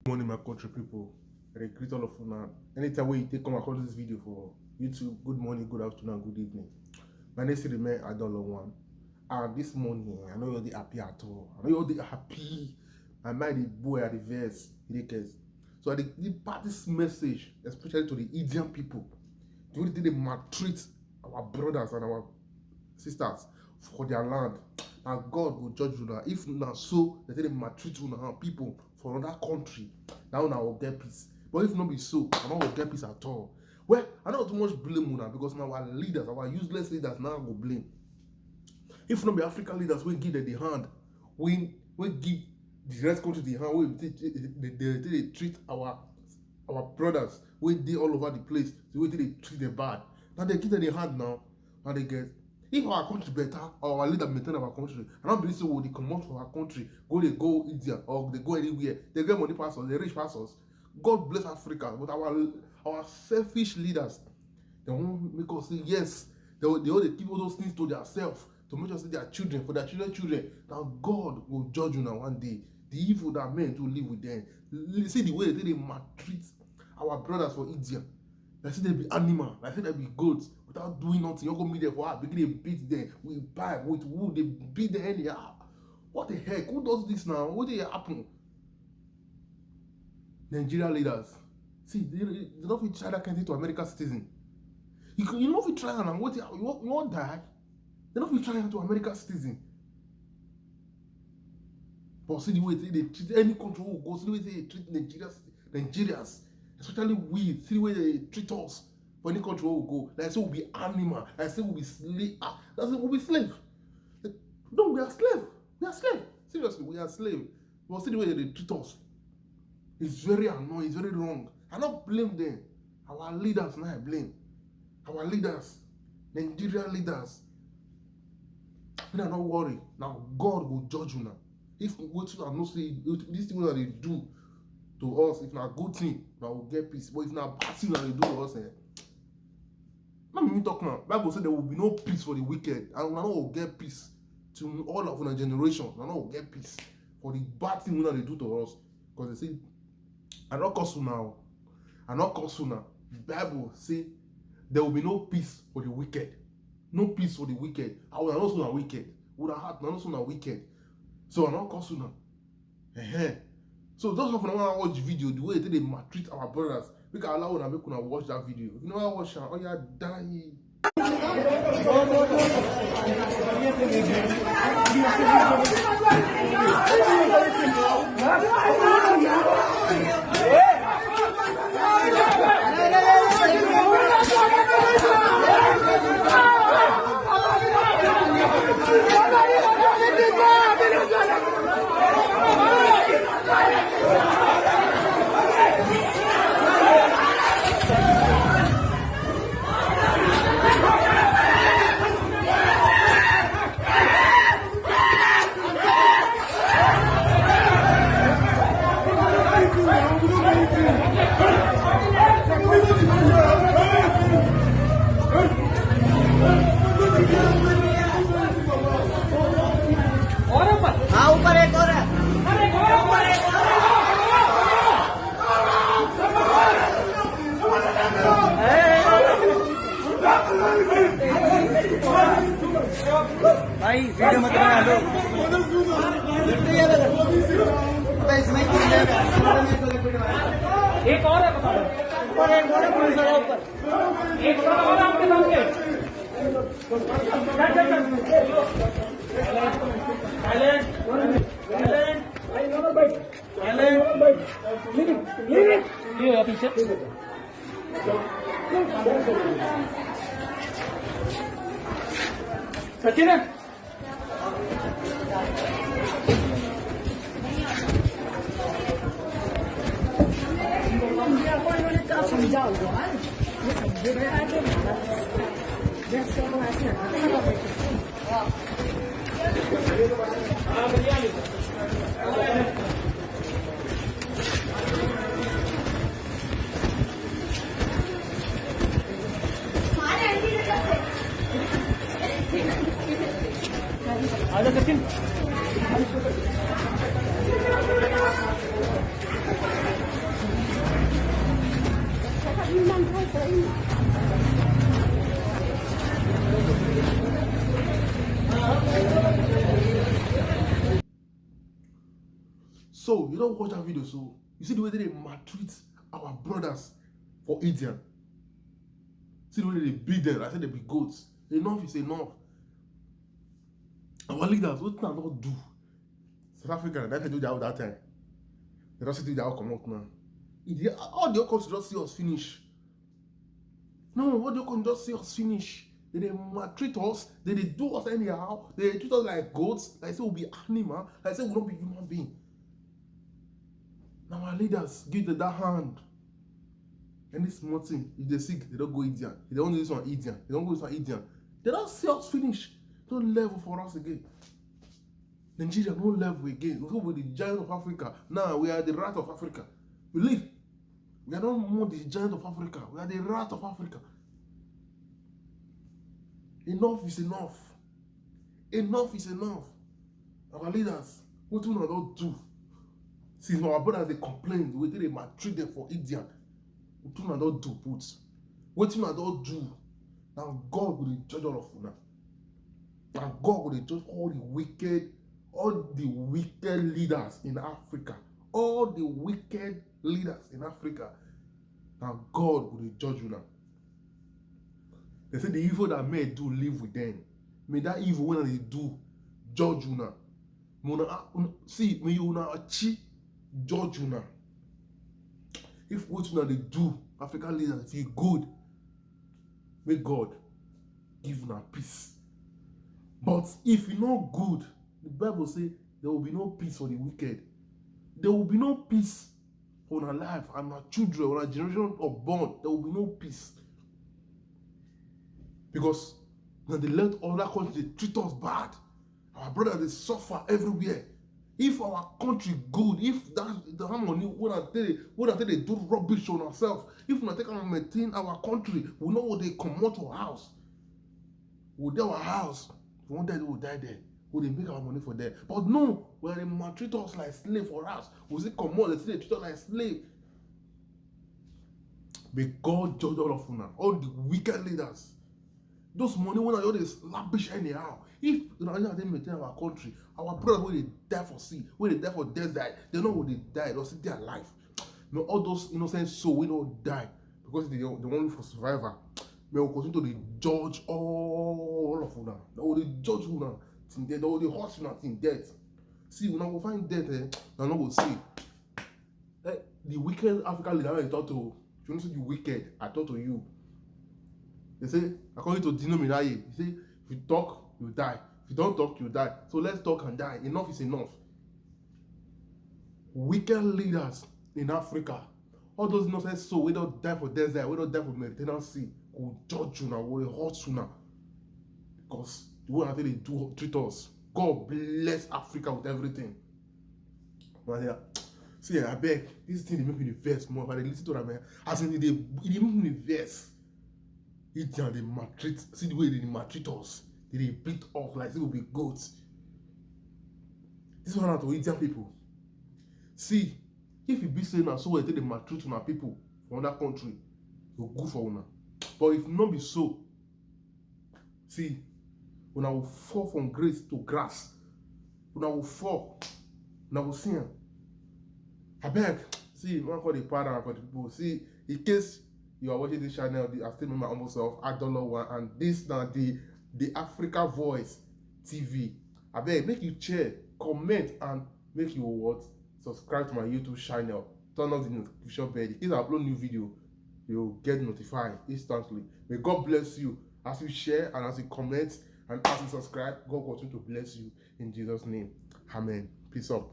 Morning, my country people. I greet all of you now. Anytime when you take come across this video for YouTube, good morning, good afternoon, good evening. My name is Remain Adolowan. And this morning, I know you're happy at all. I know you're happy. My mind is boy at the verse. So I pass this message, especially to the Indian people. The way they maltreat our brothers and our sisters for their land. And God will judge you now. If not so, they maltreat you now, people for another country. Now I will get peace. But if not be so, I don't will get peace at all. Well, I don't too much blame now because now our leaders, our useless leaders now go blame. If not be African leaders, we give them the hand. We give the rest country the hand. They treat our brothers. We they all over the place. The way they treat them bad. Now they give them the hand now. And they get. If our country better, or our leader maintain our country, I don't believe so they come out from our country, they go India or they go anywhere, they get money past us, they rich past us. God bless Africa, but our selfish leaders, they won't make us say yes. They keep all those things to themselves to make us say their children, for their children. Now God will judge you now one day. The evil that men to live with them. See the way they maltreat our brothers for India. I say they be animal, I say they be goats without doing nothing. You go meet them for us, begin to beat them with pipe, with wood, they beat them anyhow. What the heck? Who does this now? What did happen? Nigeria leaders. See, they don't fit try that kind of thing to American citizen. You know if you try and what you won't die. They don't fit try to American citizen. But see the way they treat any country who goes, see the way they treat Nigerians. Especially we, see the way they treat us. For any country we go, like I say we'll be animal, like I say we'll be slave. That's it, we'll be slave. No, we are slave. We are slave. Seriously, we are slave. But see the way they treat us. It's very annoying, it's very wrong. I don't blame them. Our leaders now I blame. Our leaders, Nigerian leaders. We are not worried. Now God will judge you now. If what you are not saying, these things that they do to us, if not a good thing, now we'll get peace. But if not a bad thing that they do to us, let me talk now. Bible said there will be no peace for the wicked, and now we'll get peace to all of our generation. Now we'll get peace for the bad thing that they do to us. Because they say, I not curse you now. I not curse you now. The Bible say there will be no peace for the wicked. No peace for the wicked. I will not say wicked. Would I have not say wicked. So I not curse you now. So those of you who want to watch the video, the way they maltreat our brothers, we can allow them to watch that video. If you never watch it, oh yeah, die. भाई video मत बना लो एक और है ऊपर एक और police वाला ऊपर एक और आपके सामने ये पीछे सचिन है समझाओ यार ये समझे रहा है जैसे वो ऐसे आजा Sachin So you don't watch that video, so you see the way they maltreat our brothers for Indian. See the way they beat them. I said they be goats. Enough is enough. Our leaders, what can not do? South Africa, they can do that that time. They don't see that come out now. All the countries just see us finish. No, what the countries just see us finish. They maltreat us. They do us anyhow. They treat us like goats. Like say we'll be animal. Like say we'll not be human being. Now our leaders give them that hand. And this small thing, if they're sick, they don't go Indian. If they don't do this one Indian, they don't go this one Indian. They don't see us finish. Don't level for us again. Nigeria don't level again. We go with the giant of Africa. Now we are the rat of Africa. We live. We are no more the giant of Africa. We are the rat of Africa. Enough is enough. Enough is enough. Our leaders, what do we not do? Since our brothers they complain, we did they maltreat them for Indian. What do we not do, put? What do we not do? Now God will judge all of you now. And God will judge all the wicked leaders in Africa. All the wicked leaders in Africa. Now God will judge you now. They say the evil that men do live with them. May that evil when they do judge you now. See, may you now achieve judge you now. If what you now they do, African leaders, if you good, may God give you now peace. But if you're not good, the Bible says there will be no peace for the wicked. There will be no peace for our life and our children, or our generation of born. There will be no peace. Because when they let other countries treat us bad, our brothers they suffer everywhere. If our country good, if that the harmony when I tell they do rubbish on ourselves, if we take and maintain our country, we know what they come out to our house. We'll do our house. One day they will die there. Will they make our money for them? But no, when they maltreat us like slave for us, we say come on, they treat us like slave. May God judge all of you now, all the wicked leaders. Those money when I always lavish anyhow. If you know they maintain our country, our brothers when they die for sea, when they die for desert, they know when they die, they'll see their life. You know, all those innocent souls we don't die because they only for survivor. May we continue to judge all of you now. They will judge you now. They will hurt you now in death. See, when I will find death, I know we'll see. The wicked African leader I talk to, if you don't say the wicked, I talk to you. They say, according to Dino Miraye, he say, if you talk, you die. If you don't talk, you die. So let's talk and die. Enough is enough. Wicked leaders in Africa, all those innocent souls, we don't die for desert, we don't die for Mediterranean Sea, will judge you now, will hurt you now. Because the way I think they do treat us. God bless Africa with everything. See, I beg, this thing they make me the verse more. If I listen to that, man, as in they make me the verse. They maltreat, see the way they maltreat us. They beat us like they will be goats. This one out to Indian people. See, if you be saying that so they maltreat our people from that country, you're good for una. But if not be so, see, when I will fall from grace to grass, when I will fall, when I will sin. I beg, see, one for the partner for the people. See, in case you are watching this channel, I still remember my humble self, $1, and this now the Africa Voice TV. I beg, make you share, comment, and make you what? Subscribe to my YouTube channel. Turn on the notification bell. In case I upload new video, you'll get notified instantly. May God bless you as you share and as you comment and as you subscribe. God continue to bless you in Jesus' name. Amen. Peace up.